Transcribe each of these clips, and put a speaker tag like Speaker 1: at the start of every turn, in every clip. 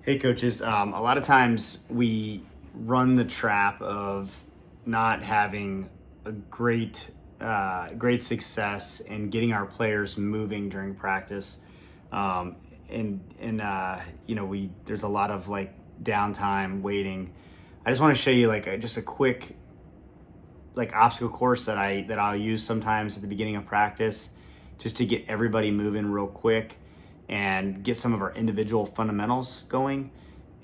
Speaker 1: Hey coaches, a lot of times we run the trap of not having a great success in getting our players moving during practice. Um, and we there's a lot of like downtime waiting. I just want to show you like just a quick like obstacle course that I'll use sometimes at the beginning of practice, just to get everybody moving real quick and get some of our individual fundamentals going.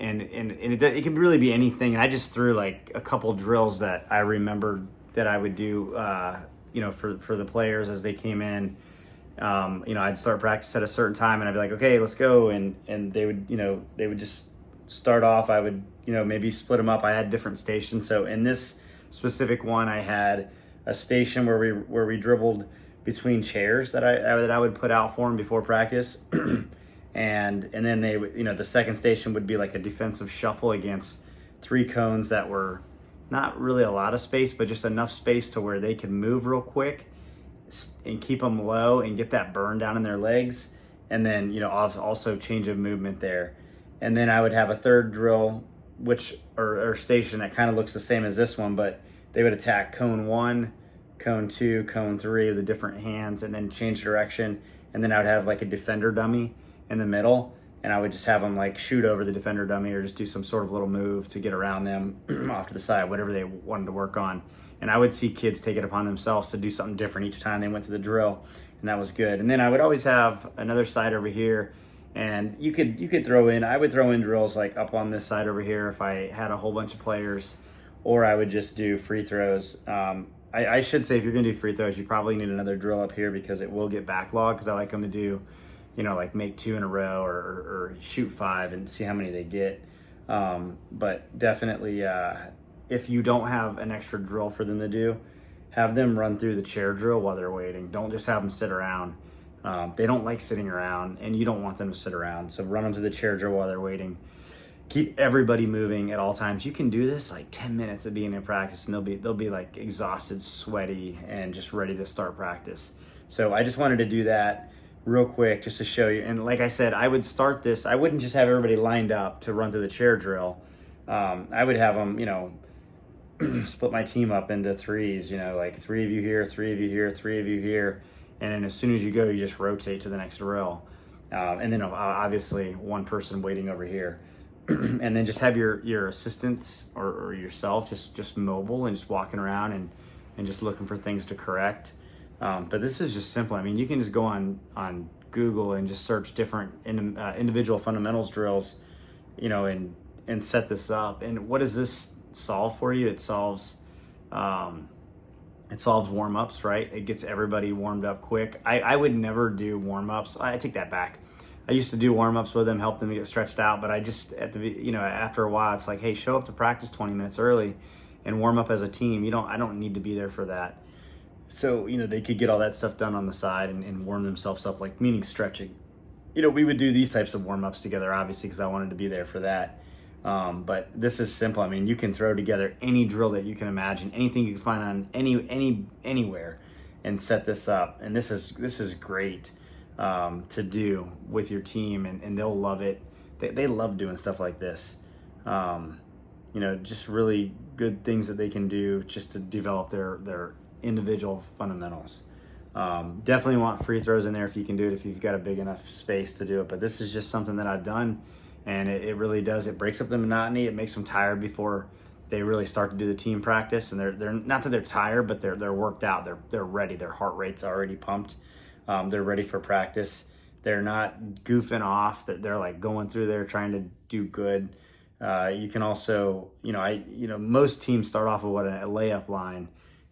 Speaker 1: And it can really be anything. And I just threw like a couple drills that I remembered that I would do, for the players as they came in. I'd start practice at a certain time, and I'd be like, okay, let's go. And they would just start off. I would, maybe split them up. I had different stations. So in this specific one, I had a station where we dribbled between chairs that I would put out for them before practice. And then they would, the second station would be like a defensive shuffle against three cones that were not really a lot of space, but just enough space to where they could move real quick and keep them low and get that burn down in their legs. And then, also change of movement there. And then I would have a third drill, or station that kind of looks the same as this one, but they would attack cone 1, cone 2, cone 3 of the different hands, and then change direction. And then I would have like a defender dummy in the middle, and I would just have them like shoot over the defender dummy or just do some sort of little move to get around them off to the side, whatever they wanted to work on. And I would see kids take it upon themselves to do something different each time they went to the drill, and that was good. And then I would always have another side over here, and you could I would throw in drills like up on this side over here if I had a whole bunch of players, or I would just do free throws. I should say, if you're gonna do free throws, you probably need another drill up here because it will get backlogged, because I like them to do, like make 2 in a row or shoot 5 and see how many they get. But definitely, if you don't have an extra drill for them to do, have them run through the chair drill while they're waiting. Don't just have them sit around. They don't like sitting around, and you don't want them to sit around. So run them through the chair drill while they're waiting. Keep everybody moving at all times. You can do this like 10 minutes at the beginning of practice, and they'll be like exhausted, sweaty, and just ready to start practice. So I just wanted to do that real quick just to show you. And like I said, I would start this. I wouldn't just have everybody lined up to run through the chair drill. I would have them, split my team up into threes, like 3 of you here, 3 of you here, 3 of you here. And then as soon as you go, you just rotate to the next drill. And then obviously one person waiting over here. And then just have your assistants or yourself just mobile and just walking around and just looking for things to correct. But this is just simple. I mean, you can just go on Google and just search different individual fundamentals drills, and set this up. And what does this solve for you? It solves warm-ups, right? It gets everybody warmed up quick. I would never do warm-ups. I take that back. I used to do warm-ups with them, help them get stretched out, but I just, after a while, it's like, hey, show up to practice 20 minutes early and warm up as a team. I don't need to be there for that. So, they could get all that stuff done on the side and warm themselves up, like meaning stretching. We would do these types of warm-ups together, obviously, because I wanted to be there for that. But this is simple. I mean, you can throw together any drill that you can imagine, anything you can find on anywhere, and set this up. And this is great to do with your team, and they'll love it. They love doing stuff like this. Just really good things that they can do just to develop their individual fundamentals. Definitely want free throws in there if you can do it, if you've got a big enough space to do it. But this is just something that I've done, and it really does. It breaks up the monotony. It makes them tired before they really start to do the team practice. And they're not that they're tired, but they're worked out. They're ready. Their heart rate's already pumped. They're ready for practice. They're not goofing off. They're like going through there trying to do good. You can also, most teams start off with a layup line.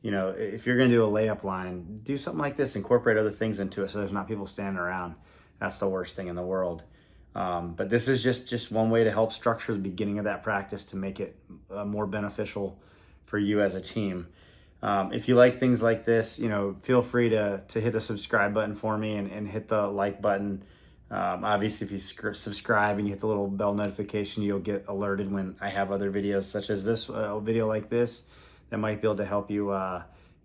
Speaker 1: If you're going to do a layup line, do something like this. Incorporate other things into it so there's not people standing around. That's the worst thing in the world. But this is just one way to help structure the beginning of that practice to make it more beneficial for you as a team. If you like things like this, feel free to hit the subscribe button for me and hit the like button. Obviously, if you subscribe and you hit the little bell notification, you'll get alerted when I have other videos such as this video like this that might be able to help you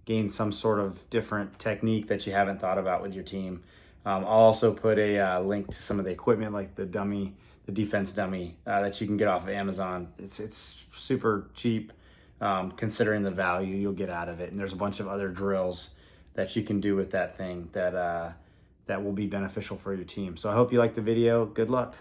Speaker 1: gain some sort of different technique that you haven't thought about with your team. I'll also put a link to some of the equipment, like the dummy, the defense dummy that you can get off of Amazon. It's super cheap considering the value you'll get out of it. And there's a bunch of other drills that you can do with that thing that that will be beneficial for your team. So I hope you like the video. Good luck.